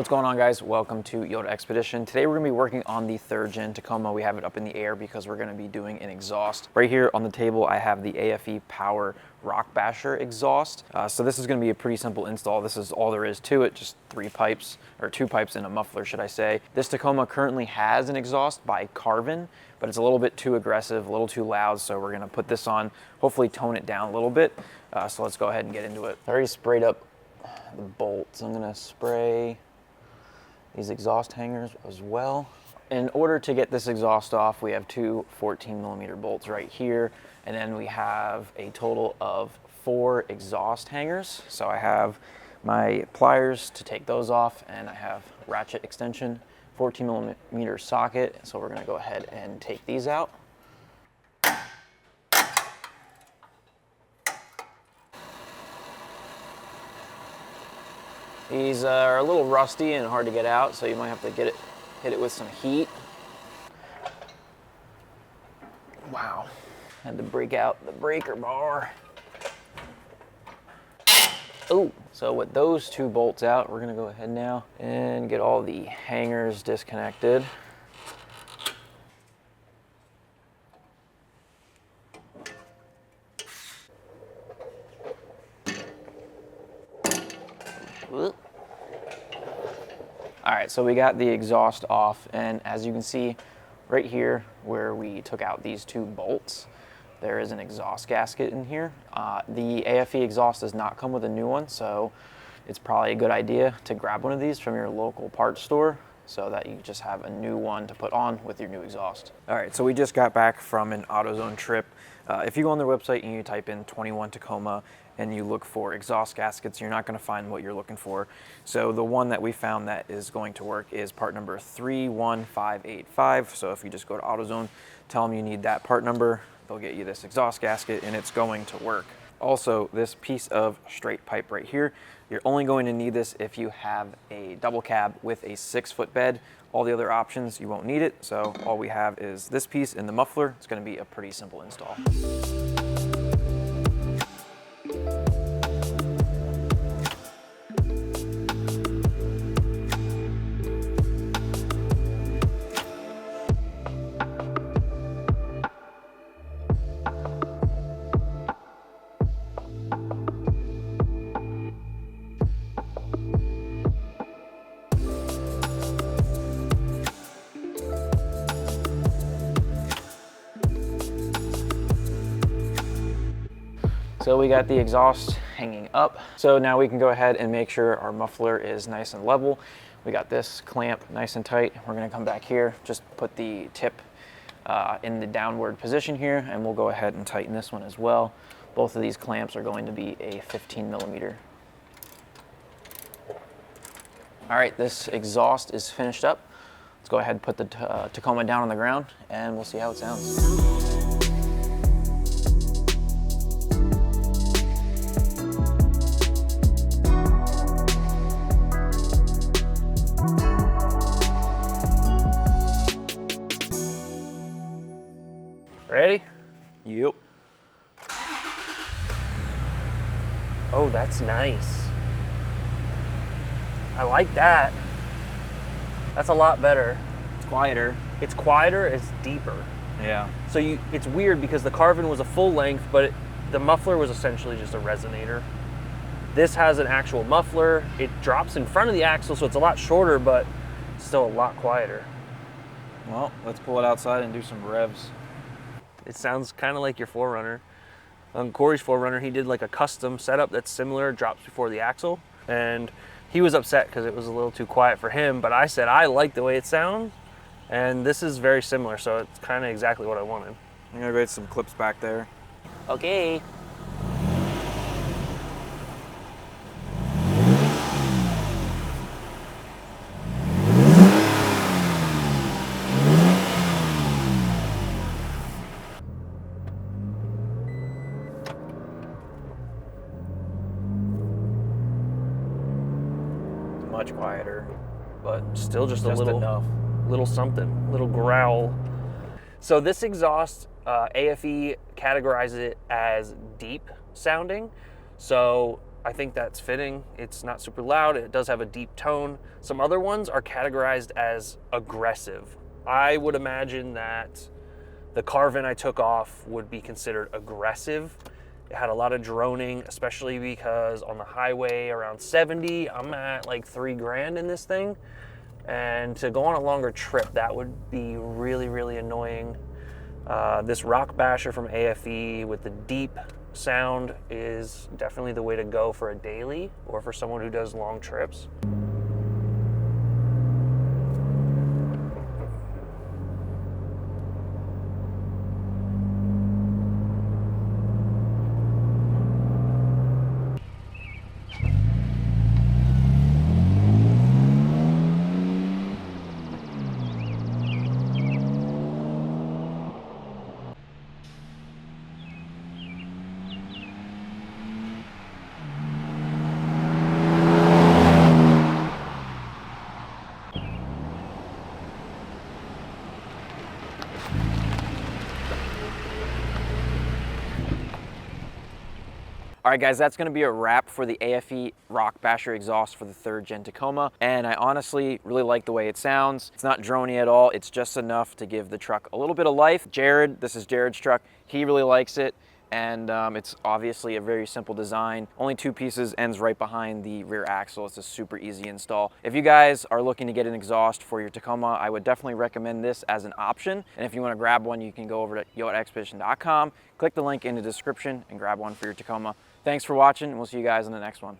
What's going on, guys? Welcome to Yoda Expedition. Today we're going to be working on the 3rd gen Tacoma. We have it up in the air because we're going to be doing an exhaust. Right here on the table I have the AFE Power Rock Basher exhaust. So this is going to be a pretty simple install. This is all there is to it, just 3 pipes, or 2 pipes and a muffler, should I say. This Tacoma currently has an exhaust by Carvin, but it's a little bit too aggressive, a little too loud, so we're going to put this on, hopefully tone it down a little bit. So let's go ahead and get into it. I already sprayed up the bolts. I'm going to spray these exhaust hangers as well. In order to get this exhaust off, we have 2 14mm bolts right here, and then we have a total of 4 exhaust hangers. So I have my pliers to take those off, and I have ratchet extension, 14mm socket. So we're gonna go ahead and take these out. These are a little rusty and hard to get out, so you might have to hit it with some heat. Wow, had to break out the breaker bar. Oh, so with those 2 bolts out, we're gonna go ahead now and get all the hangers disconnected. All right, so we got the exhaust off, and as you can see right here where we took out these 2 bolts, there is an exhaust gasket in here. The AFE exhaust does not come with a new one, so it's probably a good idea to grab one of these from your local parts store so that you just have a new one to put on with your new exhaust. All right, so we just got back from an AutoZone trip. If you go on their website and you type in 21 Tacoma and you look for exhaust gaskets, you're not going to find what you're looking for. So the one that we found that is going to work is part number 31585. So if you just go to AutoZone, tell them you need that part number, they'll get you this exhaust gasket and it's going to work. Also, this piece of straight pipe right here, you're only going to need this if you have a double cab with a 6-foot bed. All the other options, you won't need it. So all we have is this piece in the muffler. It's going to be a pretty simple install. So we got the exhaust hanging up. So now we can go ahead and make sure our muffler is nice and level. We got this clamp nice and tight. We're gonna come back here, just put the tip in the downward position here, and we'll go ahead and tighten this one as well. Both of these clamps are going to be a 15mm. All right, this exhaust is finished up. Let's go ahead and put the Tacoma down on the ground and we'll see how it sounds. Ready? Yep. Oh, that's nice. I like that. That's a lot better. It's quieter. It's quieter, it's deeper. Yeah. So it's weird because the Carvin was a full length, but the muffler was essentially just a resonator. This has an actual muffler. It drops in front of the axle, so it's a lot shorter, but still a lot quieter. Well, let's pull it outside and do some revs. It sounds kind of like your 4Runner. On Corey's 4Runner, he did like a custom setup that's similar, drops before the axle, and he was upset because it was a little too quiet for him, but I said I like the way it sounds, and this is very similar, so it's kind of exactly what I wanted. I'm gonna get some clips back there. Okay. Much quieter, but still just a just little enough. little something, little growl. So this exhaust, AFE categorizes it as deep sounding. So I think that's fitting. It's not super loud. It does have a deep tone. Some other ones are categorized as aggressive. I would imagine that the Carvin I took off would be considered aggressive. It had a lot of droning, especially because on the highway around 70, I'm at like $3,000 in this thing. And to go on a longer trip, that would be really, really annoying. This Rock Basher from AFE with the deep sound is definitely the way to go for a daily or for someone who does long trips. All right, guys, that's gonna be a wrap for the AFE Rock Basher exhaust for the 3rd Gen Tacoma. And I honestly really like the way it sounds. It's not drony at all. It's just enough to give the truck a little bit of life. Jared, this is Jared's truck. He really likes it. And it's obviously a very simple design. Only 2 pieces, ends right behind the rear axle. It's a super easy install. If you guys are looking to get an exhaust for your Tacoma, I would definitely recommend this as an option. And if you want to grab one, you can go over to yoatexpedition.com, click the link in the description and grab one for your Tacoma. Thanks for watching, and we'll see you guys in the next one.